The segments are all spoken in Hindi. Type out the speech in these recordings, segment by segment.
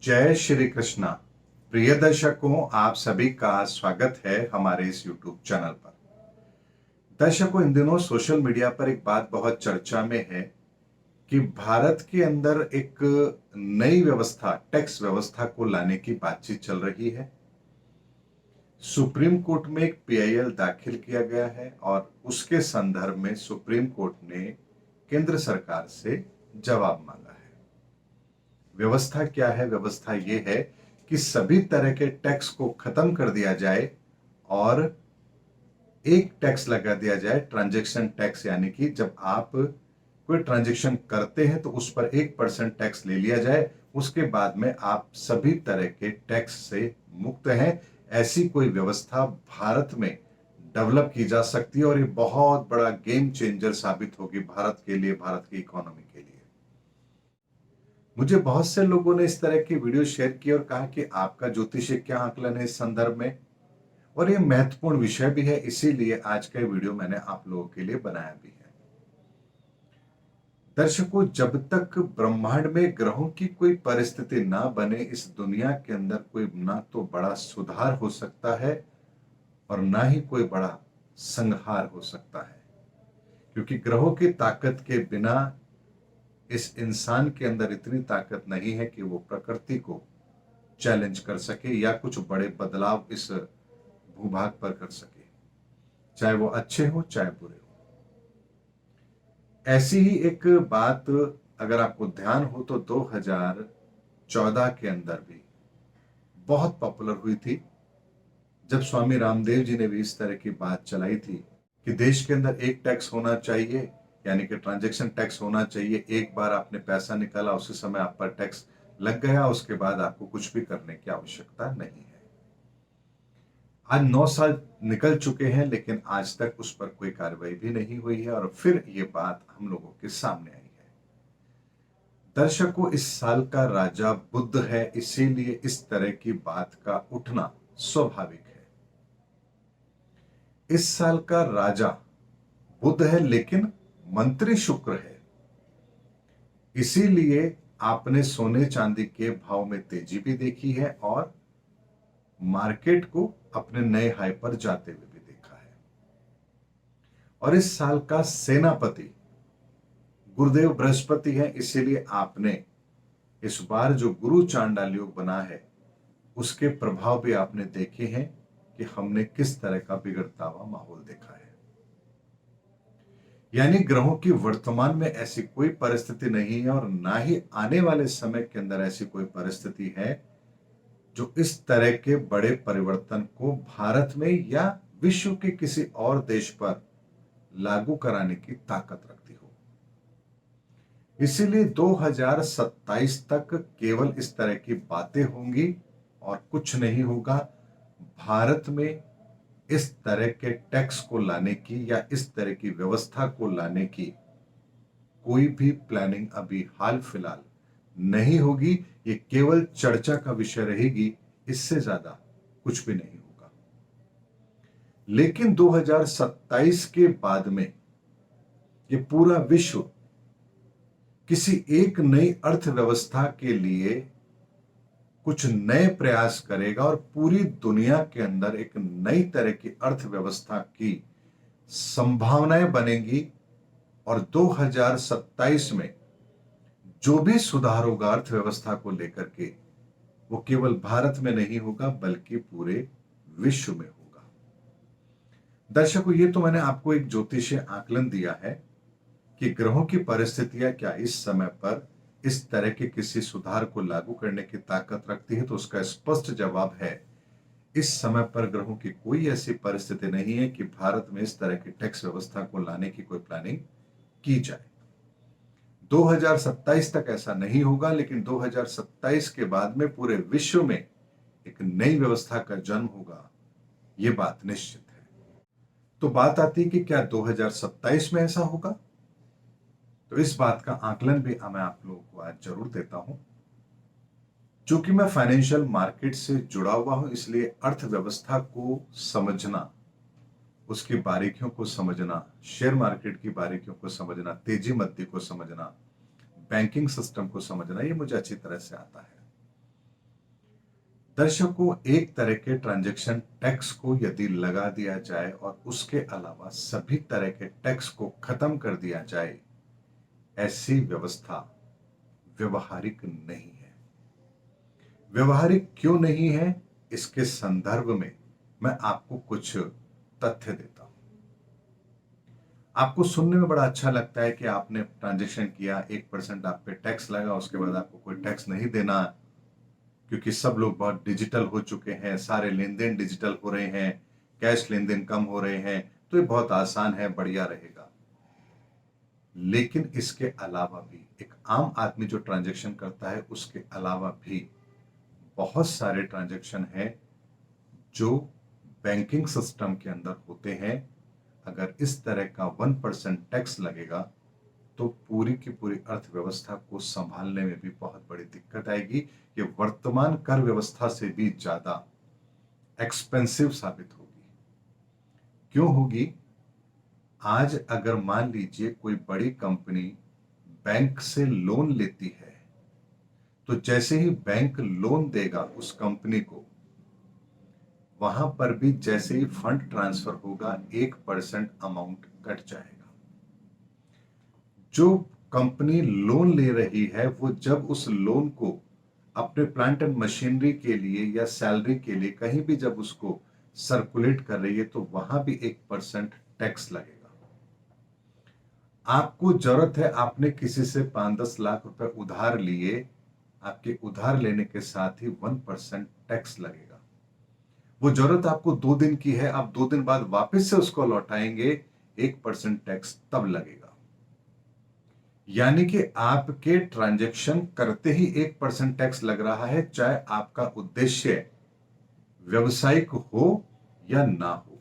जय श्री कृष्णा। प्रिय दर्शकों, आप सभी का स्वागत है हमारे इस YouTube चैनल पर। दर्शकों, इन दिनों सोशल मीडिया पर एक बात बहुत चर्चा में है कि भारत के अंदर एक नई व्यवस्था, टैक्स व्यवस्था को लाने की बातचीत चल रही है। सुप्रीम कोर्ट में एक PIL दाखिल किया गया है और उसके संदर्भ में सुप्रीम कोर्ट ने केंद्र सरकार से जवाब मांगा है। व्यवस्था क्या है? व्यवस्था ये है कि सभी तरह के टैक्स को खत्म कर दिया जाए और एक टैक्स लगा दिया जाए, ट्रांजैक्शन टैक्स। यानी कि जब आप कोई ट्रांजैक्शन करते हैं तो उस पर 1% टैक्स ले लिया जाए, उसके बाद में आप सभी तरह के टैक्स से मुक्त हैं। ऐसी कोई व्यवस्था भारत में डेवलप की जा सकती है और ये बहुत बड़ा गेम चेंजर साबित होगी भारत के लिए, भारत की इकोनॉमी के लिए। मुझे बहुत से लोगों ने इस तरह की वीडियो शेयर की और कहा कि आपका ज्योतिषीय क्या आकलन है इस संदर्भ में, और ये महत्वपूर्ण विषय भी है, इसीलिए आज का वीडियो मैंने आप लोगों के लिए बनाया भी है। दर्शकों, जब तक ब्रह्मांड में ग्रहों की कोई परिस्थिति ना बने, इस दुनिया के अंदर कोई ना तो बड़ा सुधार हो सकता है और ना ही कोई बड़ा संहार हो सकता है, क्योंकि ग्रहों की ताकत के बिना इस इंसान के अंदर इतनी ताकत नहीं है कि वो प्रकृति को चैलेंज कर सके या कुछ बड़े बदलाव इस भूभाग पर कर सके, चाहे वो अच्छे हो चाहे बुरे हो। ऐसी ही एक बात अगर आपको ध्यान हो तो 2014 के अंदर भी बहुत पॉपुलर हुई थी, जब स्वामी रामदेव जी ने भी इस तरह की बात चलाई थी कि देश के अंदर एक टैक्स होना चाहिए, यानी कि ट्रांजैक्शन टैक्स होना चाहिए। एक बार आपने पैसा निकाला, उसी समय आप पर टैक्स लग गया, उसके बाद आपको कुछ भी करने की आवश्यकता नहीं है। आज 9 साल निकल चुके हैं, लेकिन आज तक उस पर कोई कार्रवाई भी नहीं हुई है और फिर ये बात हम लोगों के सामने आई है। दर्शकों, इस साल का राजा बुध है, इसीलिए इस तरह की बात का उठना स्वाभाविक है। इस साल का राजा बुध है, लेकिन मंत्री शुक्र है, इसीलिए आपने सोने चांदी के भाव में तेजी भी देखी है और मार्केट को अपने नए हाई पर जाते हुए भी देखा है। और इस साल का सेनापति गुरुदेव बृहस्पति है, इसीलिए आपने इस बार जो गुरु चांडाल योग बना है उसके प्रभाव भी आपने देखे हैं कि हमने किस तरह का बिगड़ता हुआ माहौल देखा है। यानी ग्रहों की वर्तमान में ऐसी कोई परिस्थिति नहीं है और ना ही आने वाले समय के अंदर ऐसी कोई परिस्थिति है जो इस तरह के बड़े परिवर्तन को भारत में या विश्व के किसी और देश पर लागू कराने की ताकत रखती हो। इसीलिए 2027 तक केवल इस तरह की बातें होंगी और कुछ नहीं होगा। भारत में इस तरह के टैक्स को लाने की या इस तरह की व्यवस्था को लाने की कोई भी प्लानिंग अभी हाल फिलहाल नहीं होगी। ये केवल चर्चा का विषय रहेगी, इससे ज्यादा कुछ भी नहीं होगा। लेकिन 2027 के बाद में ये पूरा विश्व किसी एक नई अर्थव्यवस्था के लिए कुछ नए प्रयास करेगा और पूरी दुनिया के अंदर एक नई तरह की अर्थव्यवस्था की संभावनाएं बनेंगी। और 2027 में जो भी सुधार होगा अर्थव्यवस्था को लेकर के, वो केवल भारत में नहीं होगा बल्कि पूरे विश्व में होगा। दर्शकों, ये तो मैंने आपको एक ज्योतिषीय आकलन दिया है कि ग्रहों की परिस्थितियां क्या इस समय पर इस तरह के किसी सुधार को लागू करने की ताकत रखती है, तो उसका स्पष्ट जवाब है इस समय पर ग्रहों की कोई ऐसी परिस्थिति नहीं है कि भारत में इस तरह की टैक्स व्यवस्था को लाने की कोई प्लानिंग की जाए। 2027 तक ऐसा नहीं होगा, लेकिन 2027 के बाद में पूरे विश्व में एक नई व्यवस्था का जन्म होगा, यह बात निश्चित है। तो बात आती है कि क्या 2027 में ऐसा होगा? तो इस बात का आकलन भी मैं आप लोगों को आज जरूर देता हूं। चूंकि मैं फाइनेंशियल मार्केट से जुड़ा हुआ हूं, इसलिए अर्थव्यवस्था को समझना, उसकी बारीकियों को समझना, शेयर मार्केट की बारीकियों को समझना, तेजी मद्दी को समझना, बैंकिंग सिस्टम को समझना, ये मुझे अच्छी तरह से आता है। दर्शकों, एक तरह के ट्रांजैक्शन टैक्स को यदि लगा दिया जाए और उसके अलावा सभी तरह के टैक्स को खत्म कर दिया जाए, ऐसी व्यवस्था व्यवहारिक नहीं है। व्यवहारिक क्यों नहीं है, इसके संदर्भ में मैं आपको कुछ तथ्य देता हूं। आपको सुनने में बड़ा अच्छा लगता है कि आपने ट्रांजैक्शन किया, 1% आप पे टैक्स लगा, उसके बाद आपको कोई टैक्स नहीं देना, क्योंकि सब लोग बहुत डिजिटल हो चुके हैं, सारे लेन देन डिजिटल हो रहे हैं, कैश लेन देन कम हो रहे हैं, तो ये बहुत आसान है, बढ़िया रहेगा। लेकिन इसके अलावा भी एक आम आदमी जो ट्रांजैक्शन करता है, उसके अलावा भी बहुत सारे ट्रांजैक्शन हैं जो बैंकिंग सिस्टम के अंदर होते हैं। अगर इस तरह का 1% टैक्स लगेगा तो पूरी की पूरी अर्थव्यवस्था को संभालने में भी बहुत बड़ी दिक्कत आएगी। ये वर्तमान कर व्यवस्था से भी ज्यादा एक्सपेंसिव साबित होगी। क्यों होगी? आज अगर मान लीजिए कोई बड़ी कंपनी बैंक से लोन लेती है, तो जैसे ही बैंक लोन देगा उस कंपनी को, वहां पर भी जैसे ही फंड ट्रांसफर होगा 1% अमाउंट कट जाएगा। जो कंपनी लोन ले रही है वो जब उस लोन को अपने प्लांट एंड मशीनरी के लिए या सैलरी के लिए कहीं भी जब उसको सर्कुलेट कर रही है, तो वहां भी 1% टैक्स लगेगा। आपको जरूरत है, आपने किसी से 5-10 लाख रुपए उधार लिए, आपके उधार लेने के साथ ही 1% टैक्स लगेगा। वो जरूरत आपको 2 दिन की है, आप 2 दिन बाद वापस से उसको लौटाएंगे, 1% टैक्स तब लगेगा। यानी कि आपके ट्रांजैक्शन करते ही 1% टैक्स लग रहा है, चाहे आपका उद्देश्य व्यवसायिक हो या ना हो।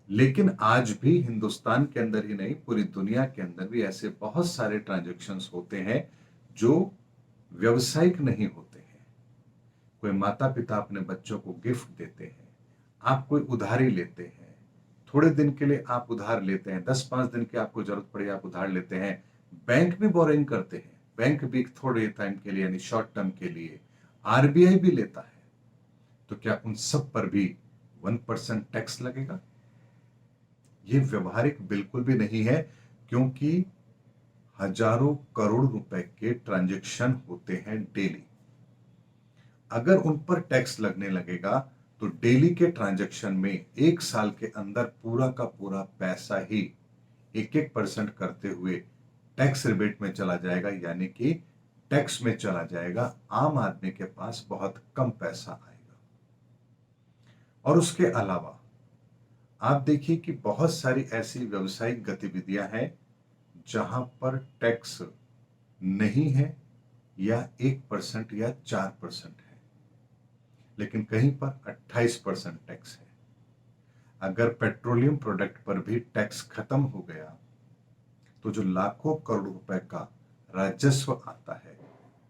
लेकिन आज भी हिंदुस्तान के अंदर ही नहीं, पूरी दुनिया के अंदर भी ऐसे बहुत सारे ट्रांजैक्शंस होते हैं जो व्यवसायिक नहीं होते हैं। कोई माता पिता अपने बच्चों को गिफ्ट देते हैं, आप कोई उधारी लेते हैं, थोड़े दिन के लिए आप उधार लेते हैं, 10-5 दिन की आपको जरूरत पड़ी आप उधार लेते हैं। बैंक भी बोरिंग करते हैं, बैंक भी थोड़े टाइम के लिए यानी शॉर्ट टर्म के लिए, आरबीआई भी लेता है। तो क्या उन सब पर भी 1% टैक्स लगेगा? ये व्यवहारिक बिल्कुल भी नहीं है, क्योंकि हजारों करोड़ रुपए के ट्रांजैक्शन होते हैं डेली। अगर उन पर टैक्स लगने लगेगा तो डेली के ट्रांजैक्शन में 1 साल के अंदर पूरा का पूरा पैसा ही 1-1% करते हुए टैक्स रिबेट में चला जाएगा, यानी कि टैक्स में चला जाएगा। आम आदमी के पास बहुत कम पैसा आएगा। और उसके अलावा आप देखिए कि बहुत सारी ऐसी व्यवसायिक गतिविधियां हैं जहां पर टैक्स नहीं है, या 1% या 4% है, लेकिन कहीं पर 28% टैक्स है। अगर पेट्रोलियम प्रोडक्ट पर भी टैक्स खत्म हो गया तो जो लाखों करोड़ रुपए का राजस्व आता है,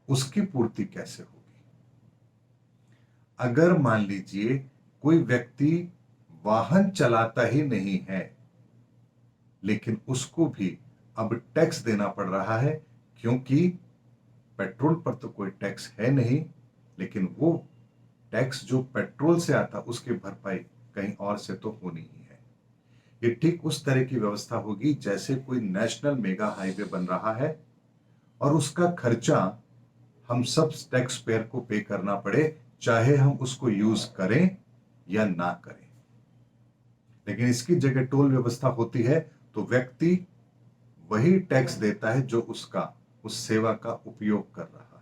उसकी पूर्ति कैसे होगी? अगर मान लीजिए कोई व्यक्ति वाहन चलाता ही नहीं है, लेकिन उसको भी अब टैक्स देना पड़ रहा है, क्योंकि पेट्रोल पर तो कोई टैक्स है नहीं, लेकिन वो टैक्स जो पेट्रोल से आता उसकी भरपाई कहीं और से तो होनी ही है। ये ठीक उस तरह की व्यवस्था होगी जैसे कोई नेशनल मेगा हाईवे बन रहा है और उसका खर्चा हम सब टैक्स पेयर को पे करना पड़े, चाहे हम उसको यूज करें या ना करें। लेकिन इसकी जगह टोल व्यवस्था होती है तो व्यक्ति वही टैक्स देता है जो उसका उस सेवा का उपयोग कर रहा है।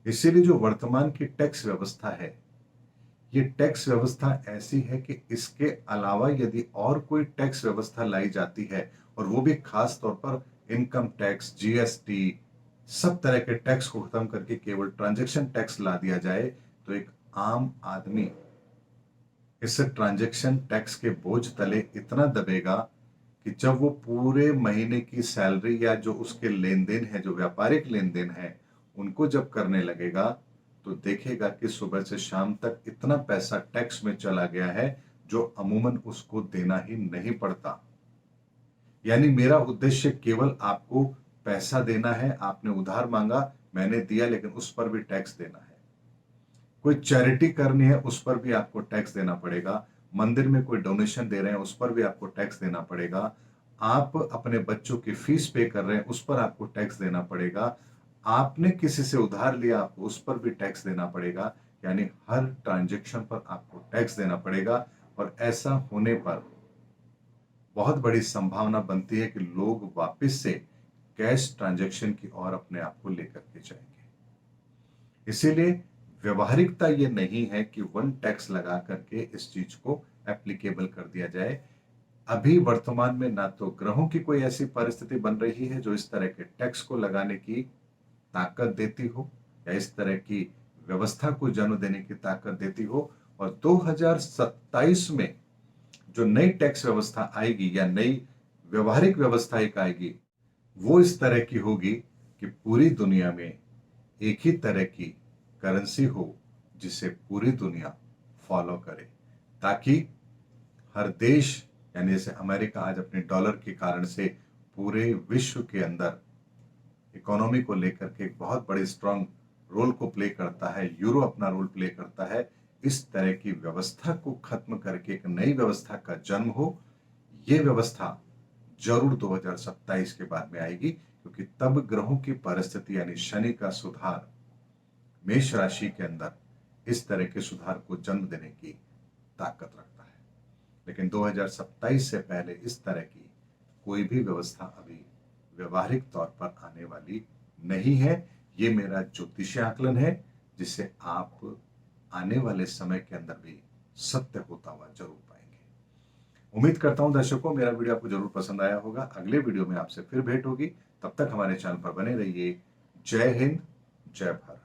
इसीलिए जो वर्तमान की टैक्स व्यवस्था है, ये टैक्स व्यवस्था ऐसी है कि इसके अलावा यदि और कोई टैक्स व्यवस्था लाई जाती है, और वो भी खास तौर पर इनकम टैक्स, जीएसटी, सब तरह के टैक्स को खत्म करके केवल ट्रांजैक्शन टैक्स ला दिया जाए, तो एक आम आदमी इस ट्रांजैक्शन टैक्स के बोझ तले इतना दबेगा कि जब वो पूरे महीने की सैलरी या जो उसके लेन देन है, जो व्यापारिक लेन देन है, उनको जब करने लगेगा तो देखेगा कि सुबह से शाम तक इतना पैसा टैक्स में चला गया है जो अमूमन उसको देना ही नहीं पड़ता। यानी मेरा उद्देश्य केवल आपको पैसा देना है, आपने उधार मांगा, मैंने दिया, लेकिन उस पर भी टैक्स देना है। कोई चैरिटी करनी है उस पर भी आपको टैक्स देना पड़ेगा, मंदिर में कोई डोनेशन दे रहे हैं उस पर भी आपको टैक्स देना पड़ेगा, आप अपने बच्चों की फीस पे कर रहे हैं उस पर आपको टैक्स देना पड़ेगा, आपने किसी से उधार लिया आपको उस पर भी टैक्स देना पड़ेगा। यानी हर ट्रांजैक्शन पर आपको टैक्स देना पड़ेगा। और ऐसा होने पर बहुत बड़ी संभावना बनती है कि लोग वापस से कैश ट्रांजैक्शन की ओर अपने आप को लेकर के जाएंगे। इसीलिए व्यवहारिकता ये नहीं है कि वन टैक्स लगा करके इस चीज को एप्लीकेबल कर दिया जाए। अभी वर्तमान में ना तो ग्रहों की कोई ऐसी परिस्थिति बन रही है जो इस तरह के टैक्स को लगाने की ताकत देती हो या इस तरह की व्यवस्था को जन्म देने की ताकत देती हो। और 2027 में जो नई टैक्स व्यवस्था आएगी या नई व्यवहारिक व्यवस्था एक आएगी, वो इस तरह की होगी कि पूरी दुनिया में एक ही तरह की करेंसी हो जिसे पूरी दुनिया फॉलो करे, ताकि हर देश, यानी जैसे अमेरिका आज अपने डॉलर के कारण से पूरे विश्व के अंदर इकोनॉमी को लेकर के एक बहुत बड़े स्ट्रांग रोल को प्ले करता है, यूरो अपना रोल प्ले करता है। इस तरह की व्यवस्था को खत्म करके एक नई व्यवस्था का जन्म हो, ये व्यवस्था जरूर 2027 के बाद में आएगी, क्योंकि तब ग्रहों की परिस्थिति यानी शनि का सुधार मेष राशि के अंदर इस तरह के सुधार को जन्म देने की ताकत रखता है। लेकिन 2027 से पहले इस तरह की कोई भी व्यवस्था अभी व्यवहारिक तौर पर आने वाली नहीं है। ये मेरा ज्योतिषीय आकलन है, जिसे आप आने वाले समय के अंदर भी सत्य होता हुआ जरूर पाएंगे। उम्मीद करता हूं दर्शकों मेरा वीडियो आपको जरूर पसंद आया होगा। अगले वीडियो में आपसे फिर भेंट होगी, तब तक हमारे चैनल पर बने रहिए। जय हिंद, जय भारत।